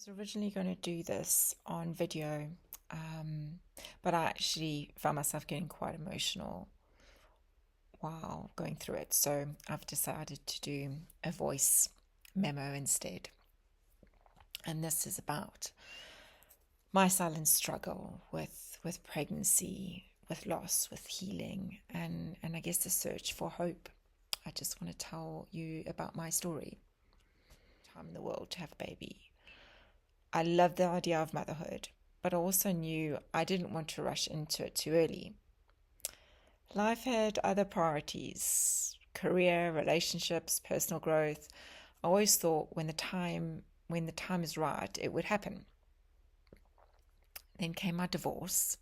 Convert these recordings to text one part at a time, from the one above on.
was originally going to do this on video, but I actually found myself getting quite emotional while going through it. So I've decided to do a voice memo instead. And this is about my silent struggle with pregnancy, with loss, with healing, and I guess the search for hope. I just want to tell you about my story. Time in the world to have a baby. I loved the idea of motherhood, but I also knew I didn't want to rush into it too early. Life had other priorities: career, relationships, personal growth. I always thought when the time is right, it would happen. Then came my divorce,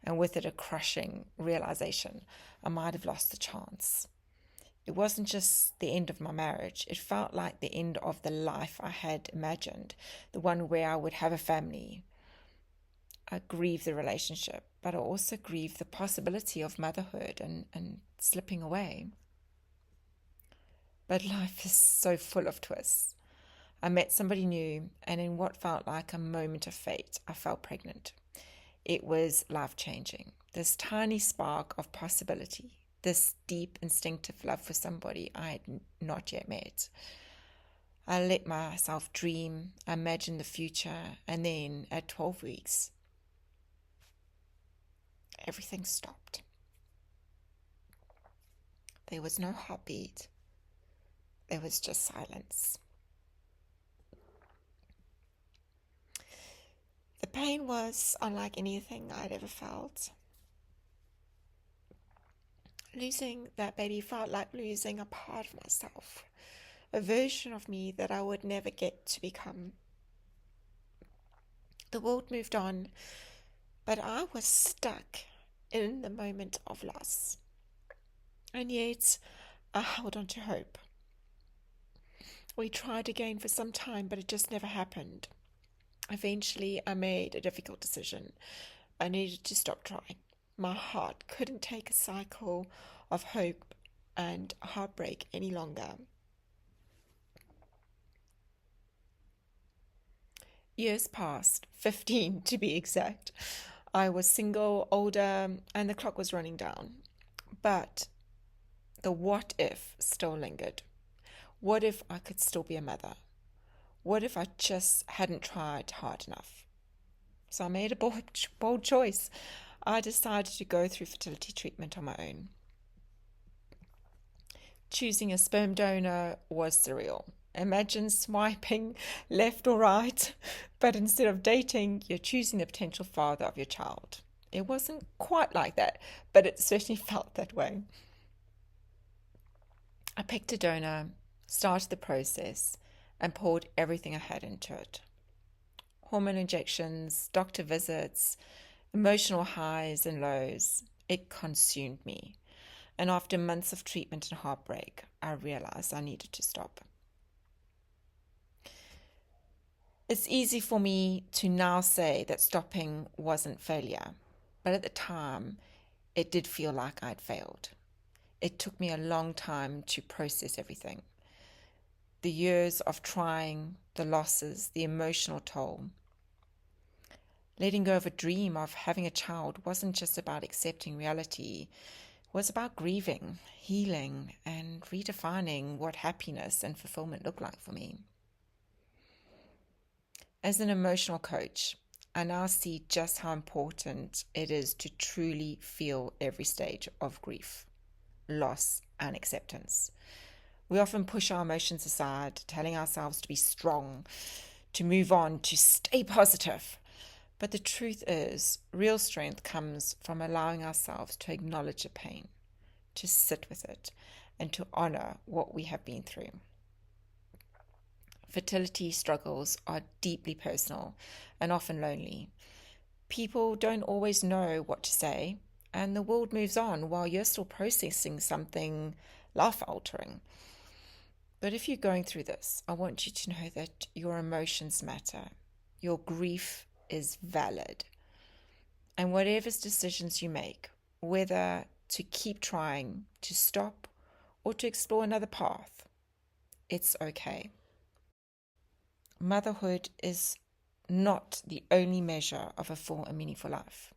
and with it a crushing realization I might have lost the chance. It wasn't just the end of my marriage, it felt like the end of the life I had imagined, the one where I would have a family. I grieved the relationship, but I also grieved the possibility of motherhood and slipping away. But life is so full of twists. I met somebody new, and in what felt like a moment of fate, I fell pregnant. It was life-changing. This tiny spark of possibility, this deep instinctive love for somebody I had not yet met. I let myself dream, imagine the future, and then at 12 weeks, everything stopped. There was no heartbeat. There was just silence. The pain was unlike anything I'd ever felt. Losing that baby felt like losing a part of myself, a version of me that I would never get to become. The world moved on, but I was stuck in the moment of loss. And yet, I held on to hope. We tried again for some time, but it just never happened. Eventually, I made a difficult decision. I needed to stop trying. My heart couldn't take a cycle of hope and heartbreak any longer. Years passed, 15 to be exact. I was single, older, and the clock was running down. But the what if still lingered. What if I could still be a mother? What if I just hadn't tried hard enough? So I made a bold choice. I decided to go through fertility treatment on my own. Choosing a sperm donor was surreal. Imagine swiping left or right, but instead of dating, you're choosing the potential father of your child. It wasn't quite like that, but it certainly felt that way. I picked a donor, started the process, and poured everything I had into it. Hormone injections, doctor visits, emotional highs and lows. It consumed me. And after months of treatment and heartbreak, I realized I needed to stop. It's easy for me to now say that stopping wasn't failure, but at the time, it did feel like I'd failed. It took me a long time to process everything. The years of trying, the losses, the emotional toll. Letting go of a dream of having a child wasn't just about accepting reality. It was about grieving, healing, and redefining what happiness and fulfillment looked like for me. As an emotional coach, I now see just how important it is to truly feel every stage of grief, loss, and acceptance. We often push our emotions aside, telling ourselves to be strong, to move on, to stay positive. But the truth is, real strength comes from allowing ourselves to acknowledge the pain, to sit with it, and to honor what we have been through. Fertility struggles are deeply personal and often lonely. People don't always know what to say, and the world moves on while you're still processing something life-altering. But if you're going through this, I want you to know that your emotions matter. Your grief is valid. And whatever decisions you make, whether to keep trying, to stop, or to explore another path, it's okay. motherhood is not the only measure of a full and meaningful life.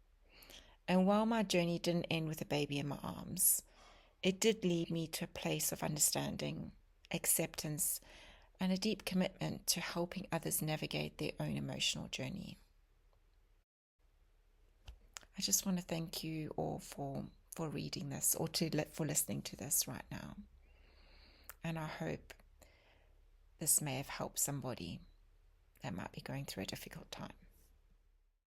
And while my journey didn't end with a baby in my arms, it did lead me to a place of understanding, acceptance, and a deep commitment to helping others navigate their own emotional journey. I just want to thank you all for reading this or for listening to this right now. And I hope this may have helped somebody that might be going through a difficult time.